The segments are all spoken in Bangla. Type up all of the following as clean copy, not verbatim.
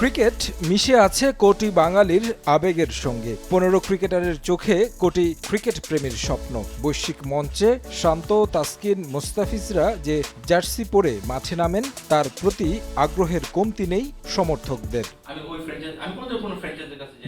ক্রিকেট মিশে আছে কোটি বাঙালির আবেগের সঙ্গে। ১৫ ক্রিকেটারের চোখে কোটি ক্রিকেট প্রেমীর স্বপ্ন। বৈশ্বিক মঞ্চে শান্ত, তাসকিন, মোস্তাফিজরা যে জার্সি পরে মাঠে নামেন তার প্রতি আগ্রহের কমতি নেই সমর্থকদের।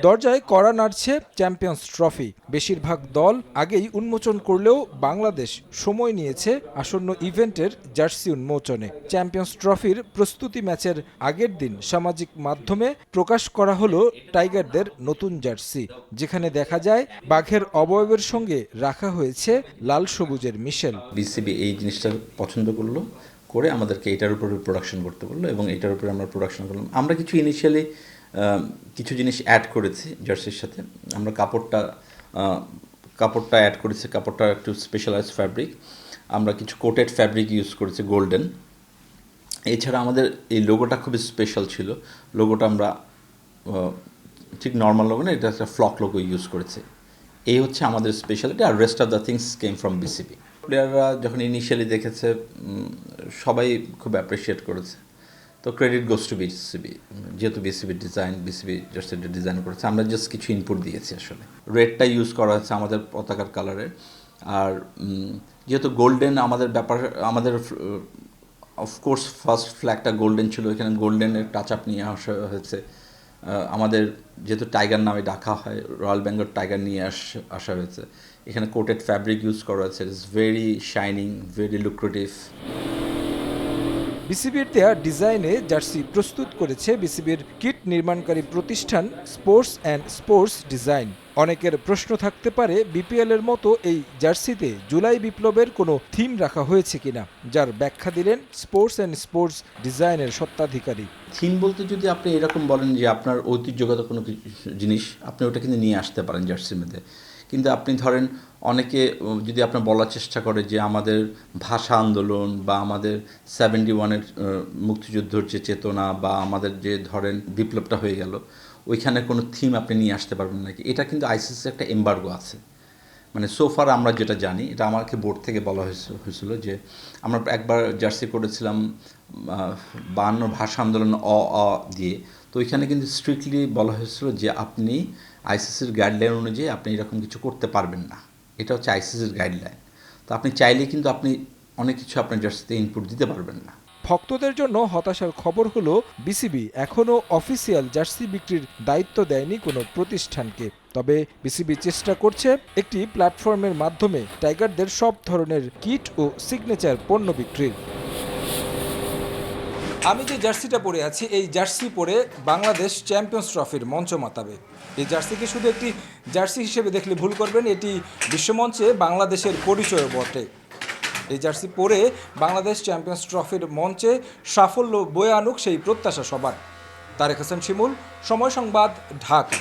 দরজায় কড়া নাড়ছে চ্যাম্পিয়ন্স ট্রফি। বেশিরভাগ দল আগেই উন্মোচন করলেও বাংলাদেশ সময় নিয়েছে আসন্ন ইভেন্টের জার্সি উন্মোচনে। চ্যাম্পিয়ন্স ট্রফির প্রস্তুতি ম্যাচের আগের দিন সামাজিক মাধ্যমে প্রকাশ করা হলো টাইগারদের নতুন জার্সি, যেখানে দেখা যায় বাঘের অবয়বের সঙ্গে রাখা হয়েছে লাল সবুজের মিশেল। বিসিবি এই জিনিসটা পছন্দ করলো, করে আমাদেরকে এটার উপরে প্রোডাকশন করতে বললো এবং এটার উপরে আমরা প্রোডাকশন করলাম। আমরা কিছু ইনিশিয়ালি কিছু জিনিস অ্যাড করেছি জার্সির সাথে। আমরা কাপড়টা অ্যাড করেছি, কাপড়টা একটু স্পেশালাইজড ফ্যাব্রিক। আমরা কিছু কোটেড ফ্যাব্রিক ইউজ করেছি, গোল্ডেন। এছাড়া আমাদের এই লোগোটা খুবই স্পেশাল ছিল। লোগোটা আমরা ঠিক নর্মাল লোগো না, এটা একটা ফ্লক লোগো ইউজ করেছে। এই হচ্ছে আমাদের স্পেশালিটি। আর rest of the things came from BCB. প্লেয়াররা যখন ইনিশিয়ালি দেখেছে সবাই খুব অ্যাপ্রিসিয়েট করেছে। তো ক্রেডিট গোস টু বিসিবি, যেহেতু বিসিবি জার্সিটা ডিজাইন করেছে। আমরা জাস্ট কিছু ইনপুট দিয়েছি। আসলে রেডটা ইউজ করা হয়েছে আমাদের পতাকার কালারে। আর যেহেতু গোল্ডেন আমাদের অফকোর্স ফার্স্ট ফ্ল্যাগটা গোল্ডেন ছিল, এখানে গোল্ডেনের টাচ আপ নিয়ে আসা হয়েছে। আমাদের যেহেতু টাইগার নামে ডাকা হয়, রয়্যাল বেঙ্গল টাইগার নিয়ে আসা হয়েছে। এখানে কোটেড ফ্যাব্রিক ইউজ করা হয়েছে। It's very shining, very lucrative. বিসিবির দেয়া ডিজাইনে জার্সি প্রস্তুত করেছে বিসিবির কিট নির্মাণকারী প্রতিষ্ঠান স্পোর্টস ডিজাইন। অনেকের প্রশ্ন থাকতে পারে বিপিএল এর মতো এই জার্সিতে জুলাই বিপ্লবের কোনো থিম রাখা হয়েছে কিনা, যার ব্যাখ্যা দিলেন স্পোর্টস ডিজাইনের স্বত্বাধিকারী। থিম বলতে যদি আপনি এরকম বলেন যে আপনার ঐতিহ্যগত কোনো জিনিস আপনি ওটা কিন্তু নিয়ে আসতে পারেন জার্সির মধ্যে। কিন্তু আপনি ধরেন অনেকে যদি আপনার বলার চেষ্টা করে যে আমাদের ভাষা আন্দোলন বা আমাদের 71-এর মুক্তিযুদ্ধের যে চেতনা বা আমাদের যে ধরেন বিপ্লবটা হয়ে গেল, ওইখানে কোনো থিম আপনি নিয়ে আসতে পারবেন নাকি, এটা কিন্তু আইসিসির একটা এমবার্গো আছে। মানে সোফার আমরা যেটা জানি, এটা আমাকে বোর্ড থেকে বলা হয়েছিল যে আমরা একবার জার্সি করেছিলাম 52 ভাষা আন্দোলন দিয়ে। তো ওইখানে কিন্তু স্ট্রিক্টলি বলা হয়েছিল যে আপনি আইসিসির গাইডলাইন অনুযায়ী আপনি এরকম কিছু করতে পারবেন না। এটা হচ্ছে আইসিসির গাইডলাইন। তো আপনি চাইলে কিন্তু আপনি অনেক কিছু আপনার জার্সিতে ইনপুট দিতে পারবেন না। ভক্তদের জন্য হতাশার খবর হলো বিসিবি এখনও অফিসিয়াল জার্সি বিক্রির দায়িত্ব দেয়নি কোনো প্রতিষ্ঠানকে। তবে বিসিবি চেষ্টা করছে একটি প্ল্যাটফর্মের মাধ্যমে টাইগারদের সব ধরনের কিট ও সিগনেচার পণ্য বিক্রির। আমি যে জার্সিটা পরে আছি, এই জার্সি পরে বাংলাদেশ চ্যাম্পিয়ন্স ট্রফির মঞ্চ মাতাবে। এই জার্সিকে শুধু একটি জার্সি হিসেবে দেখলে ভুল করবেন, এটি বিশ্বমঞ্চে বাংলাদেশের পরিচয় বটে। এই জার্সি পরে বাংলাদেশ চ্যাম্পিয়ন্স ট্রফির মঞ্চে সাফল্য বয়ে আনুক সেই প্রত্যাশা সবার। তারেক হাসান শিমুল, সময় সংবাদ, ঢাকা।